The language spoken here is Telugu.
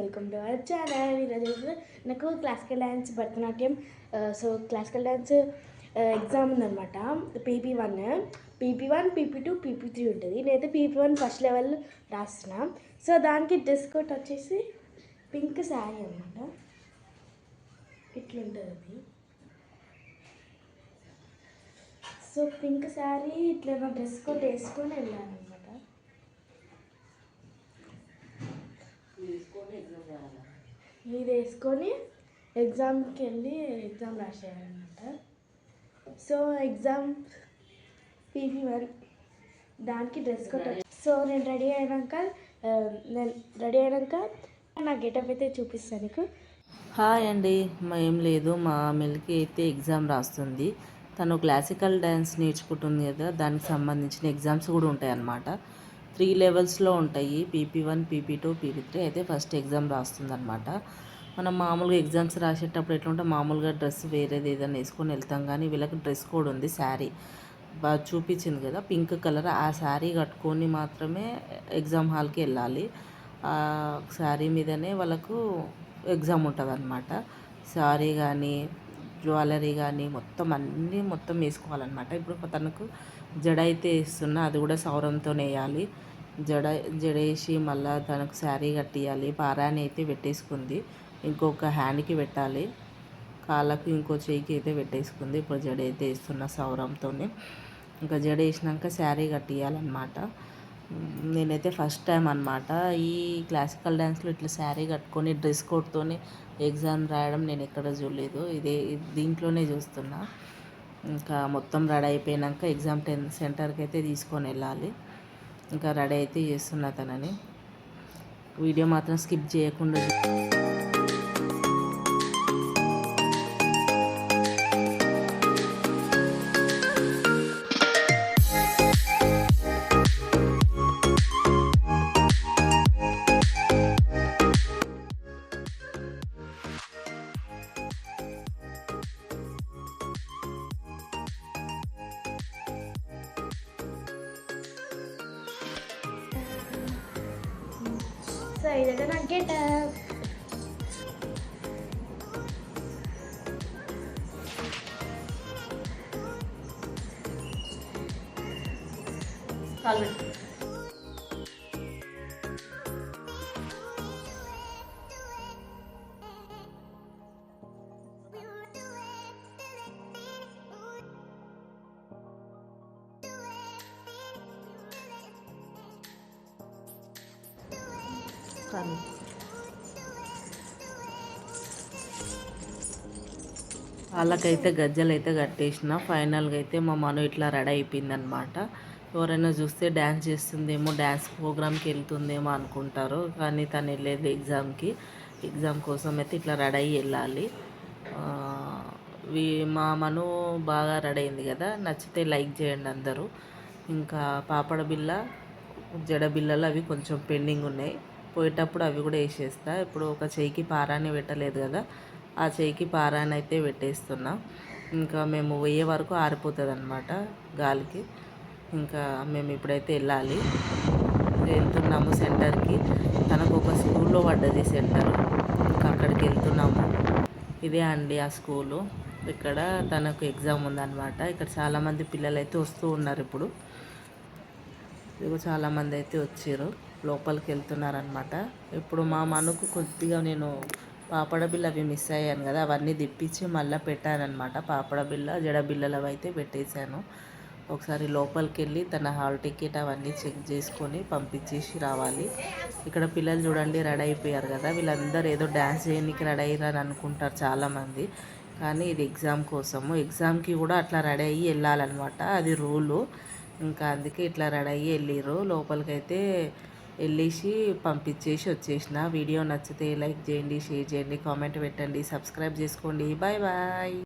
Welcome to our channel. ఈరోజు నాకు classical dance Bharatanatyam classical dance exam ఉందన్నమాట. పీపీ1 పీపీ2 పీపీ3 ఉంటుంది. నేనైతే పీపీ1 ఫస్ట్ లెవెల్ రాస్తున్నా. సో దానికి డ్రెస్ కోడ్ వచ్చేసి పింక్ శారీ అనమాట. ఇట్లుంటుంది అది. సో పింక్ శారీ ఇట్లా నా డ్రెస్ కోడ్ వేసుకొని వెళ్ళాలన్నమాట. ఇది వేసుకొని ఎగ్జామ్కి వెళ్ళి ఎగ్జామ్ రాసేయాలన్నమాట. సో ఎగ్జామ్ పీపీ1 దానికి డ్రెస్ కోడ్. సో నేను రెడీ అయినాక నా గెటప్ అయితే చూపిస్తాను నీకు. హాయ్ అండి. ఏం లేదు, మా మిల్కి అయితే ఎగ్జామ్ రాస్తుంది. తను క్లాసికల్ డ్యాన్స్ నేర్చుకుంటుంది కదా, దానికి సంబంధించిన ఎగ్జామ్స్ కూడా ఉంటాయి అన్నమాట. 3 లెవెల్స్లో ఉంటాయి. పీపీ1 పీపీ2 పీపీ3 అయితే ఫస్ట్ ఎగ్జామ్ రాస్తుంది అనమాట. మనం మామూలుగా ఎగ్జామ్స్ రాసేటప్పుడు ఎట్లుంటే మామూలుగా డ్రెస్ వేరేది ఏదైనా వేసుకొని వెళ్తాం, కానీ వీళ్ళకి డ్రెస్ కోడ్ ఉంది. శారీ బాగా చూపించింది కదా, పింక్ కలర్. ఆ శారీ కట్టుకొని మాత్రమే ఎగ్జామ్ హాల్కి వెళ్ళాలి. ఆ శారీ మీదనే వాళ్ళకు ఎగ్జామ్ ఉంటుంది అనమాట. శారీ కానీ జ్యువెలరీ కానీ మొత్తం వేసుకోవాలన్నమాట. ఇప్పుడు తనకు జడ అయితే వేస్తున్నా, అది కూడా సౌరంతో వేయాలి. జడ వేసి మళ్ళీ తనకు శారీ కట్టియాలి. పారాని అయితే పెట్టేసుకుంది, ఇంకొక హ్యాండ్కి పెట్టాలి, కాళ్ళకు ఇంకో చేయికి అయితే పెట్టేసుకుంది. ఇప్పుడు జడ అయితే వేస్తున్నా సౌరంతో. ఇంకా జడ వేసినాక శారీ కట్టియాలన్నమాట. నేనైతే ఫస్ట్ టైం అనమాట ఈ క్లాసికల్ డ్యాన్స్లో ఇట్లా శారీ కట్టుకొని డ్రెస్ కోడ్తో ఎగ్జామ్ రాయడం నేను ఎక్కడ చూడలేదు. దీంట్లోనే చూస్తున్నా. ఇంకా మొత్తం రెడీ అయిపోయాక ఎగ్జామ్ సెంటర్కి అయితే తీసుకొని వెళ్ళాలి. ఇంకా రెడీ అయితే చేస్తున్నా తనని. వీడియో మాత్రం స్కిప్ చేయకుండా. సో ఇదైతే నా గెటప్. వాళ్ళకైతే గజ్జలు అయితే కట్టేసిన. ఫైనల్గా అయితే మా మను ఇట్లా రెడీ అయిపోయిందనమాట. ఎవరైనా చూస్తే డ్యాన్స్ చేస్తుందేమో, డ్యాన్స్ ప్రోగ్రామ్కి వెళ్తుందేమో అనుకుంటారు, కానీ తను వెళ్ళేది ఎగ్జామ్ కోసం అయితే ఇట్లా రెడీ అయ్యి వెళ్ళాలి. మా మను బాగా రెడీ అయింది కదా. నచ్చితే లైక్ చేయండి అందరూ. ఇంకా పాపడ బిళ్ళ, జడ బిళ్ళలు అవి కొంచెం పెండింగ్ ఉన్నాయి. పోయేటప్పుడు అవి కూడా వేసేస్తా. ఇప్పుడు ఒక చేయికి పారాని పెట్టలేదు కదా, ఆ చేయికి పారాని అయితే పెట్టేస్తున్నా. ఇంకా మేము పోయే వరకు ఆరిపోతుంది అనమాట గాలికి. ఇంకా మేము ఇప్పుడైతే వెళ్తున్నాము సెంటర్కి. తనకు ఒక స్కూల్లో పడ్డది సెంటర్, ఇంకా అక్కడికి వెళ్తున్నాము. ఇదే అండి ఆ స్కూలు. ఇక్కడ తనకు ఎగ్జామ్ ఉందన్నమాట. ఇక్కడ చాలామంది పిల్లలు అయితే వస్తూ ఉన్నారు. ఇప్పుడు చాలామంది అయితే వచ్చారు, లోపలికి వెళ్తున్నారనమాట. ఇప్పుడు మా మనుకు కొద్దిగా నేను పాపడ బిళ్ళ అవి మిస్ అయ్యాను కదా, అవన్నీ తిప్పించి మళ్ళీ పెట్టానమాట. పాపడ బిళ్ళ, జడ బిళ్ళలు అవి అయితే పెట్టేశాను. ఒకసారి లోపలికి వెళ్ళి తన హాల్ టికెట్ అవన్నీ చెక్ చేసుకొని పంపించేసి రావాలి. ఇక్కడ పిల్లలు చూడండి రెడీ అయిపోయారు కదా. వీళ్ళందరూ ఏదో డ్యాన్స్ చేయడానికి రెడీ అయ్యారని అనుకుంటారు చాలామంది, కానీ ఇది ఎగ్జామ్ కోసము. ఎగ్జామ్కి కూడా అట్లా రెడీ అయ్యి వెళ్ళాలన్నమాట, అది రూలు. ఇంకా అందుకే ఇట్లా రెడీ అయ్యి వెళ్ళిర్రు. లోపలికైతే వెళ్ళేసి పంపించేసి వచ్చేసిన. వీడియో నచ్చితే లైక్ చేయండి, షేర్ చేయండి, కామెంట్ పెట్టండి, సబ్స్క్రైబ్ చేసుకోండి. Bye bye.